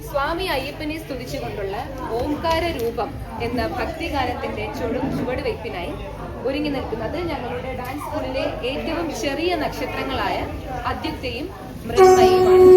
സ്വാമി അയ്യപ്പനെ സ്തുതിച്ചുകൊണ്ടുള്ള ഓംകാര രൂപം എന്ന ഭക്തിഗാനത്തിന്റെ ചുവടുവയ്പ്പിനായി ഒരുങ്ങി നിൽക്കുന്നത് ഞങ്ങളുടെ ഡാൻസ് സ്കൂളിലെ ഏറ്റവും ചെറിയ നക്ഷത്രങ്ങളായ അദ്യുക്തയും മൃണ്മയിയുമാണ്.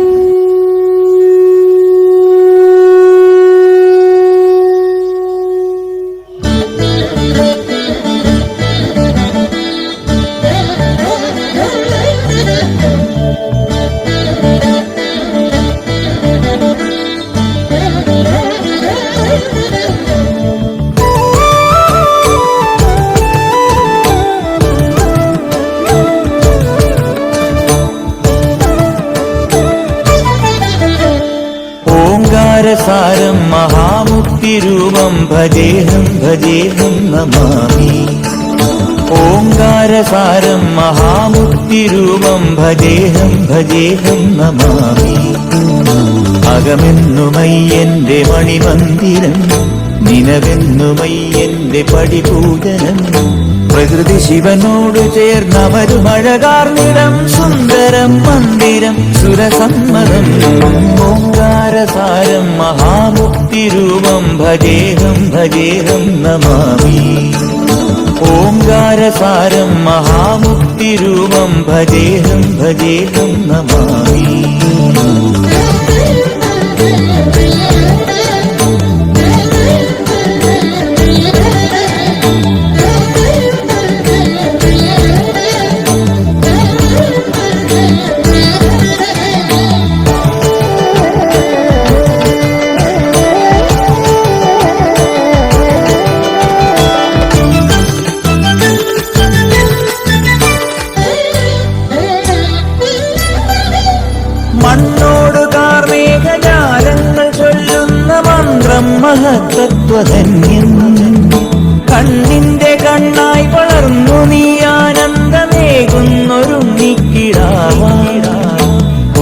സാരം മഹാമുക്തിരൂപം ഭജേഹം ഭജേഹം നമാമി. ഓംകാരസാരം മഹാമുക്തിരൂപം ഭജേഹം ഭജേഹം നമാമി. അകമെന്നുമയ്യന്റെ മണിമന്ദിരം, നിനവെന്നുമയ്യന്റെ പടിപൂജനം. പ്രകൃതി ശിവനോട് ചേർന്നവരുമഴകാർന്നിടം, സുന്ദരം മന്ദിരം സുരസമ്മതം. ഓംകാരസാരം മഹാമുക്തിരൂപം ഭജേഹം ഭജേഹം നമാമി. ഓംകാരസാരം മഹാമുക്തിരൂപം ഭജേഹം ഭജേഹം നമാമി. മണ്ണോട് കാർമേഘജാലങ്ങൾ ചൊല്ലുന്ന മന്ത്രം മഹത്തത്വധന്യം. കണ്ണിന്റെ കണ്ണായി വളർന്നു നീ ആനന്ദമേകുന്നൊരുണ്ണിക്കിടാവായി.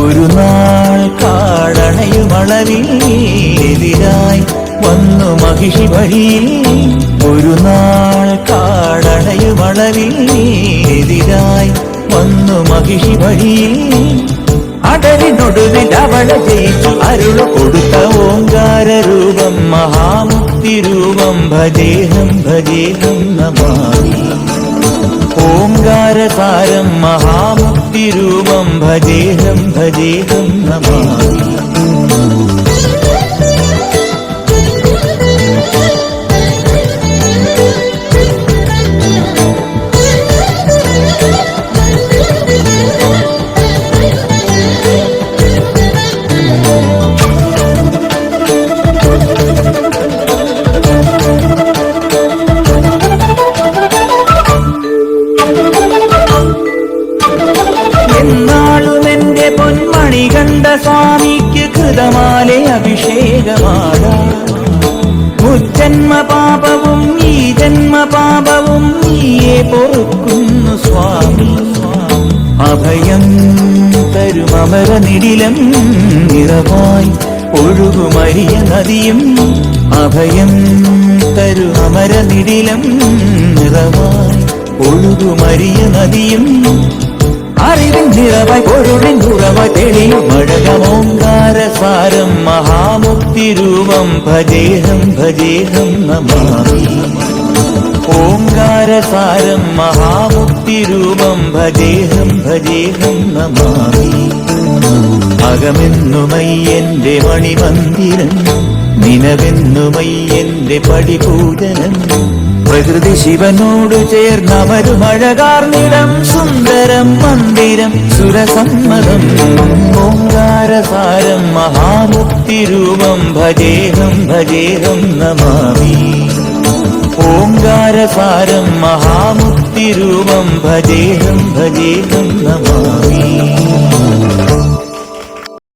ഒരു നാൾ കാടണയുമളവിലെതിരായി വന്നു മഹിഷി വഴിയിൽ. ഒരു നാൾ കാടണയുമളവിലെതിരായി വന്നു മഹിഷി വഴിയിൽ. അടരിനൊടുവിൽ അവളെ ജയിച്ചു അരുളു കൊടുത്ത ഓംകാര രൂപം മഹാമുക്തിരൂപം ഭജേഹം ഭജേഹം നമാമി. ഓംകാരസാരം മഹാമുക്തിരൂപം ഭജേഹം ഭജേഹം നമാമി. എന്നാളുമെന്റെ പൊന്മണി കണ്ട സ്വാമിക്ക് കൃതമാലെ അഭിഷേകമാടാ. മുജ്ജന്മ പാപവും ഈ ജന്മ പാപവും നീയെ പൊറുക്കുന്നു സ്വാമി. അഭയം തരുമമര നിടിലം നിറവായി ഒഴുകുമരിയ നദിയും. അഭയം തരുമമര നിടിലം നിറവായി ഒഴുകുമരിയ നദിയും. അറിവിൻ നിറവായി പൊരുളിൻ ഉറവായി തെളിയും മഴകം. ഓംകാരസാരം മഹാമുക്തിരൂപം ഭജേഹം ഭജേഹം നമാമി. ഓംകാരസാരം മഹാമുക്തിരൂപം ഭജേഹം ഭജേഹം നമാമി. അകമെന്നുമയ്യന്റെ മണിമന്ദിരം, നിനവെന്നുമയ്യന്റെ പടിപൂജനം. പ്രകൃതി ശിവനോട് ചേർന്നവരുമഴകാർന്നിടം, സുന്ദരം മന്ദിരം സുരസമ്മതം. ഓംകാരസാരം മഹാമുക്തിരൂപം ഭജേഹം ഭജേഹം നമാമി. ഓംകാരസാരം മഹാമുക്തിരൂപം ഭജേഹം ഭജേഹം നമാമി.